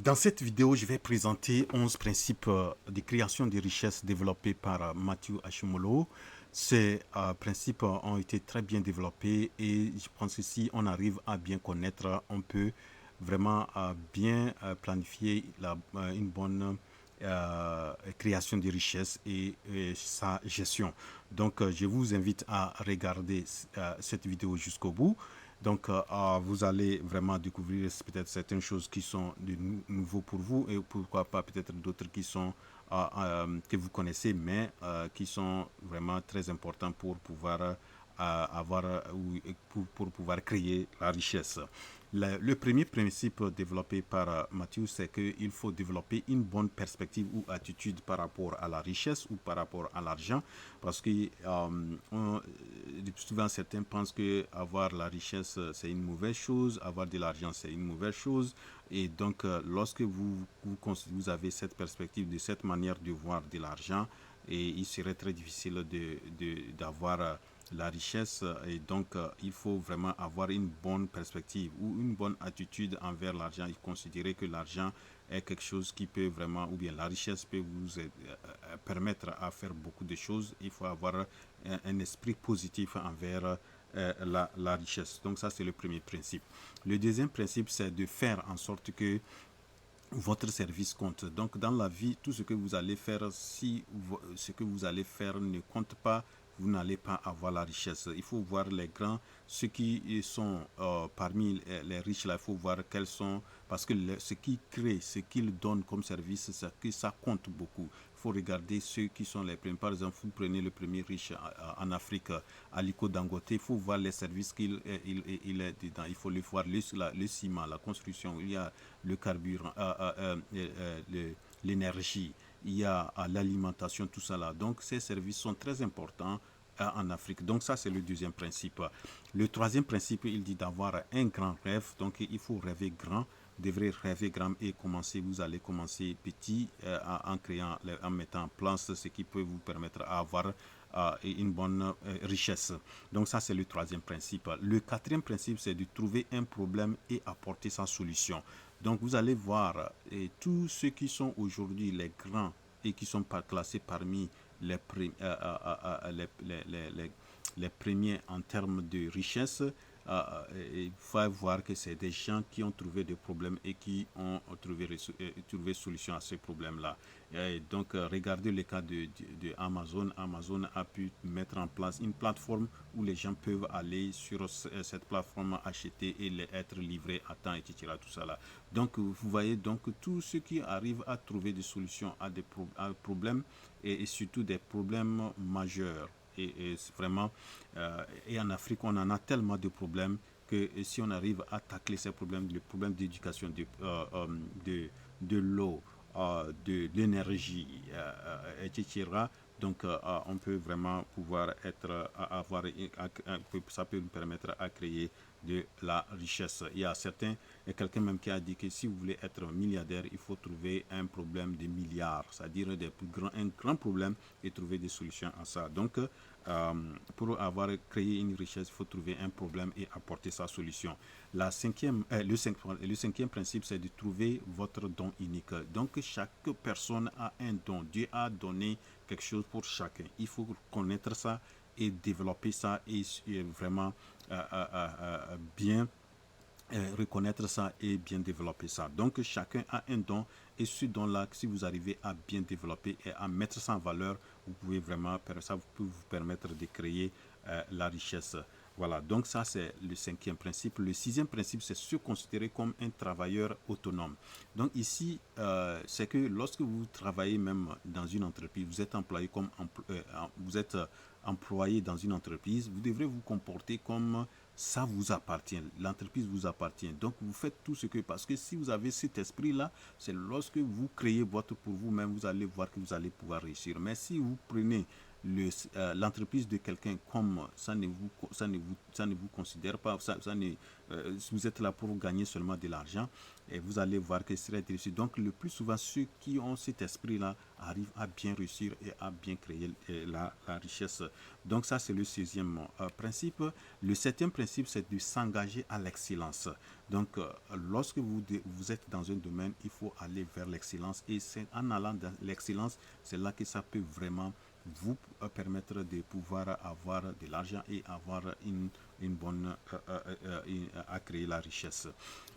Dans cette vidéo, je vais présenter 11 principes de création de richesses développés par Matthew Hashimoto. Ces principes ont été très bien développés et je pense que si on arrive à bien connaître, on peut vraiment bien planifier une bonne création de richesses et sa gestion. Donc, je vous invite à regarder cette vidéo jusqu'au bout. Donc, vous allez vraiment découvrir peut-être certaines choses qui sont de nouveau pour vous et pourquoi pas peut-être d'autres qui sont que vous connaissez, mais qui sont vraiment très importants pour pouvoir avoir ou pour pouvoir créer la richesse. Le premier principe développé par Mathieu, c'est qu'il faut développer une bonne perspective ou attitude par rapport à la richesse ou par rapport à l'argent, parce que souvent certains pensent que avoir la richesse c'est une mauvaise chose, avoir de l'argent c'est une mauvaise chose, et donc lorsque vous avez cette perspective de cette manière de voir de l'argent, et il serait très difficile d'avoir la richesse et donc il faut vraiment avoir une bonne perspective ou une bonne attitude envers l'argent et considérer que l'argent est quelque chose qui peut vraiment, ou bien la richesse peut vous permettre à faire beaucoup de choses. Il faut avoir un esprit positif envers la richesse. Donc ça c'est le premier principe. Le deuxième principe c'est de faire en sorte que votre service compte. Donc dans la vie, tout ce que vous allez faire, si ce que vous allez faire ne compte pas, vous n'allez pas avoir la richesse. Il faut voir les grands, ceux qui sont parmi les riches là, il faut voir quels sont, parce que ce qu'ils créent, ce qu'ils donnent comme service, ça compte beaucoup. Il faut regarder ceux qui sont les premiers. Par exemple, vous prenez le premier riche en Afrique, Aliko Dangote, il faut voir les services qu'il est dedans. Il faut le voir, le ciment, la construction, il y a le carburant, l'énergie, il y a l'alimentation, tout ça là. Donc ces services sont très importants en Afrique. Donc ça, c'est le deuxième principe. Le troisième principe, il dit d'avoir un grand rêve. Donc il faut rêver grand. Vous devrez rêver grand et commencer. Vous allez commencer petit en créant, en mettant en place ce qui peut vous permettre d'avoir une bonne richesse. Donc ça, c'est le troisième principe. Le quatrième principe, c'est de trouver un problème et apporter sa solution. Donc vous allez voir, tous ceux qui sont aujourd'hui les grands et qui sont classés parmi les premiers en termes de richesse, il faut voir que c'est des gens qui ont trouvé des problèmes et qui ont trouvé solution à ces problèmes-là. Et donc, regardez le cas de Amazon. Amazon a pu mettre en place une plateforme où les gens peuvent aller sur cette plateforme, acheter et être livrés à temps, etc. Tout ça là. Donc, vous voyez, donc tous ceux qui arrivent à trouver des solutions à des problèmes et surtout des problèmes majeurs. Et vraiment, et en Afrique, on en a tellement de problèmes que si on arrive à tacler ces problèmes, le problème d'éducation, de l'eau, de l'énergie, etc. Donc, on peut vraiment pouvoir avoir, ça peut nous permettre à créer de la richesse. Il y a quelqu'un même qui a dit que si vous voulez être milliardaire, il faut trouver un problème de milliards, c'est-à-dire un grand problème et trouver des solutions à ça. Donc, pour avoir créé une richesse, il faut trouver un problème et apporter sa solution. Le cinquième principe, c'est de trouver votre don unique. Donc, chaque personne a un don. Dieu a donné quelque chose pour chacun. Il faut connaître ça et développer ça et vraiment bien reconnaître ça et bien développer ça. Donc chacun a un don et ce don-là, si vous arrivez à bien développer et à mettre ça en valeur, vous pouvez vraiment, ça peut vous permettre de créer la richesse. Voilà, donc ça c'est le cinquième principe. Le sixième principe, c'est se considérer comme un travailleur autonome. Donc ici, c'est que lorsque vous travaillez même dans une entreprise, vous êtes employé vous êtes employé dans une entreprise, vous devrez vous comporter comme ça vous appartient, l'entreprise vous appartient. Donc vous faites tout ce que, parce que si vous avez cet esprit-là, c'est lorsque vous créez votre pour vous-même, vous allez voir que vous allez pouvoir réussir. Mais si vous prenez l'entreprise de quelqu'un comme ça ne vous considère pas, vous êtes là pour gagner seulement de l'argent et vous allez voir que ce serait difficile. Donc le plus souvent, ceux qui ont cet esprit-là arrivent à bien réussir et à bien créer la richesse. Donc ça, c'est le 6e principe. Le 7e principe, c'est de s'engager à l'excellence. Donc lorsque vous êtes dans un domaine, il faut aller vers l'excellence et c'est en allant dans l'excellence, c'est là que ça peut vraiment vous permettre de pouvoir avoir de l'argent et avoir une bonne à créer la richesse.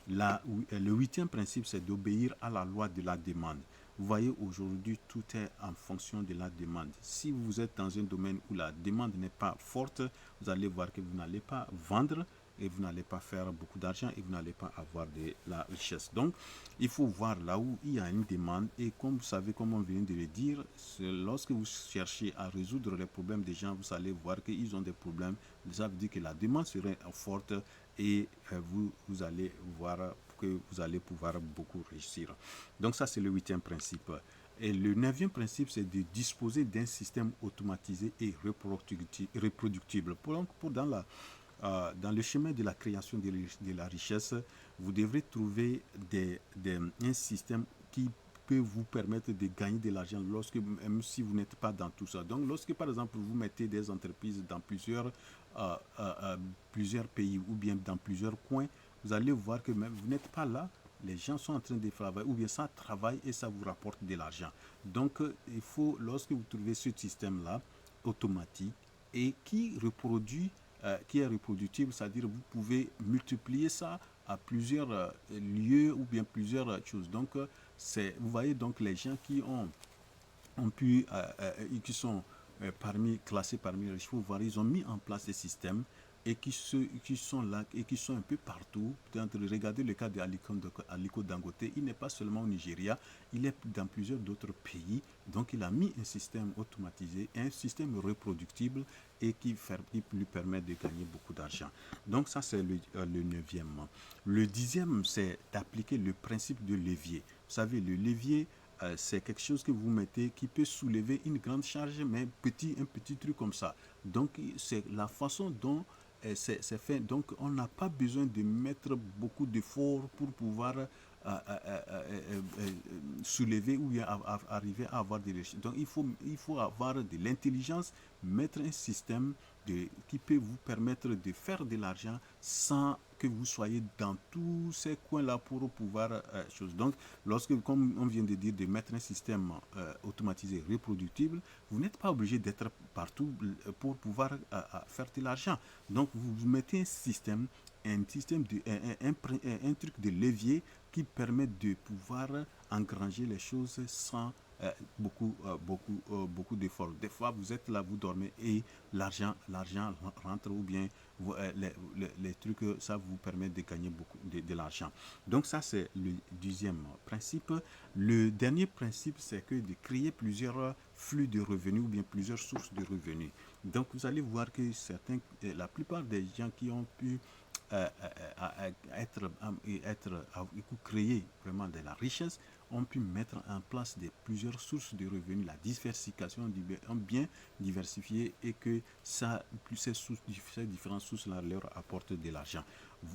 Le 8e principe, c'est d'obéir à la loi de la demande. Vous voyez, aujourd'hui, tout est en fonction de la demande. Si vous êtes dans un domaine où la demande n'est pas forte, vous allez voir que vous n'allez pas vendre et vous n'allez pas faire beaucoup d'argent et vous n'allez pas avoir de la richesse. Donc, il faut voir là où il y a une demande et comme vous savez, comme on vient de le dire, lorsque vous cherchez à résoudre les problèmes des gens, vous allez voir qu'ils ont des problèmes. Ça veut dire que la demande serait forte et vous allez voir que vous allez pouvoir beaucoup réussir. Donc ça, c'est le 8e principe. Et le 9e principe, c'est de disposer d'un système automatisé et reproductible. Dans le chemin de la création de la richesse, vous devrez trouver un système qui peut vous permettre de gagner de l'argent même si vous n'êtes pas dans tout ça. Donc, lorsque, par exemple, vous mettez des entreprises dans plusieurs pays ou bien dans plusieurs coins, vous allez voir que même vous n'êtes pas là, les gens sont en train de travailler, ou bien ça travaille et ça vous rapporte de l'argent. Donc, il faut, lorsque vous trouvez ce système-là, automatique, et qui est reproductible, c'est-à-dire vous pouvez multiplier ça à plusieurs lieux ou bien plusieurs choses. Donc, vous voyez donc les gens qui ont pu, qui sont classés parmi les riches, ils ont mis en place des systèmes et qui sont là et qui sont un peu partout. Regardez le cas d'Aliko Dangote, il n'est pas seulement au Nigeria, il est dans plusieurs d'autres pays. Donc il a mis un système automatisé, un système reproductible et qui lui permet de gagner beaucoup d'argent. Donc ça c'est le 9e. Le 10e, c'est d'appliquer le principe de levier. Vous savez, le levier, c'est quelque chose que vous mettez qui peut soulever une grande charge, mais un petit truc comme ça. Donc c'est la façon dont c'est fait. Donc on n'a pas besoin de mettre beaucoup d'efforts pour pouvoir soulever ou arriver à avoir des résultats. Donc il faut avoir de l'intelligence, mettre un système qui peut vous permettre de faire de l'argent sans que vous soyez dans tous ces coins-là pour pouvoir chose. Donc, comme on vient de dire, de mettre un système automatisé reproductible, vous n'êtes pas obligé d'être partout pour pouvoir faire de l'argent. Donc, vous mettez un truc de levier qui permet de pouvoir engranger les choses sans beaucoup d'efforts. Des fois, vous êtes là, vous dormez et l'argent rentre ou bien les trucs, ça vous permet de gagner beaucoup de l'argent. Donc ça, c'est le 10e principe. Le dernier principe, c'est que de créer plusieurs flux de revenus ou bien plusieurs sources de revenus. Donc vous allez voir que la plupart des gens qui ont pu créer vraiment de la richesse ont pu mettre en place plusieurs sources de revenus, la diversification, ont bien diversifié et que ces différentes sources-là leur apportent de l'argent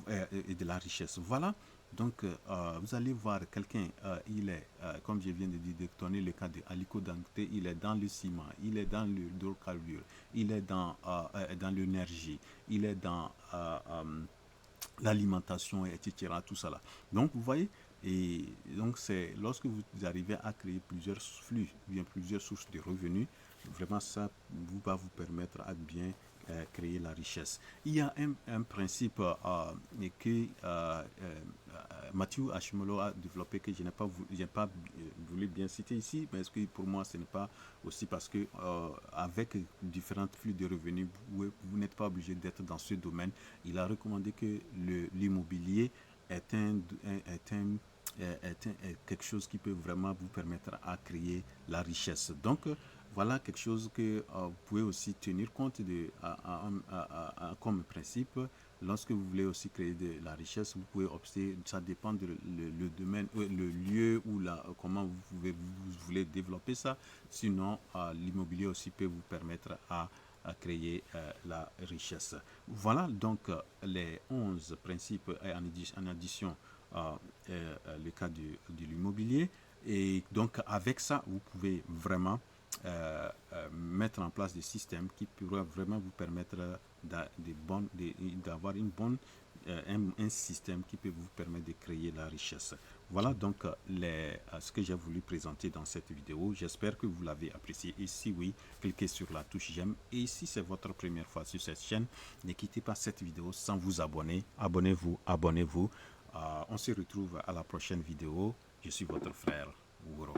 et de la richesse. Voilà. Donc, vous allez voir quelqu'un, il est, comme je viens de dire, de donner le cas d'Aliko Dangote, il est dans le ciment, il est dans l'hydrocarbure, il est dans l'énergie, il est dans l'alimentation, etc. Tout ça là. Donc, vous voyez, et donc c'est lorsque vous arrivez à créer plusieurs flux, bien plusieurs sources de revenus, vraiment ça va vous permettre à bien créer la richesse. Il y a un principe que Mathieu Hashimolo a développé que je n'ai pas voulu bien citer ici, parce que pour moi ce n'est pas aussi parce que avec différents flux de revenus, vous n'êtes pas obligé d'être dans ce domaine. Il a recommandé que l'immobilier est un est quelque chose qui peut vraiment vous permettre à créer la richesse. Donc, voilà quelque chose que vous pouvez aussi tenir compte de comme principe. Lorsque vous voulez aussi créer de la richesse, vous pouvez opter, ça dépend le domaine, le lieu ou comment vous voulez développer ça. Sinon, l'immobilier aussi peut vous permettre à créer la richesse. Voilà donc les 11 principes en addition le cas de l'immobilier. Et donc avec ça, vous pouvez vraiment mettre en place des systèmes qui pourraient vraiment vous permettre d'avoir une bonne un système qui peut vous permettre de créer la richesse. Voilà donc ce que j'ai voulu présenter dans cette vidéo. J'espère que vous l'avez apprécié. Et si oui, cliquez sur la touche j'aime. Et si c'est votre première fois sur cette chaîne, ne quittez pas cette vidéo sans vous abonner. Abonnez-vous, abonnez-vous. On se retrouve à la prochaine vidéo. Je suis votre frère Ouro.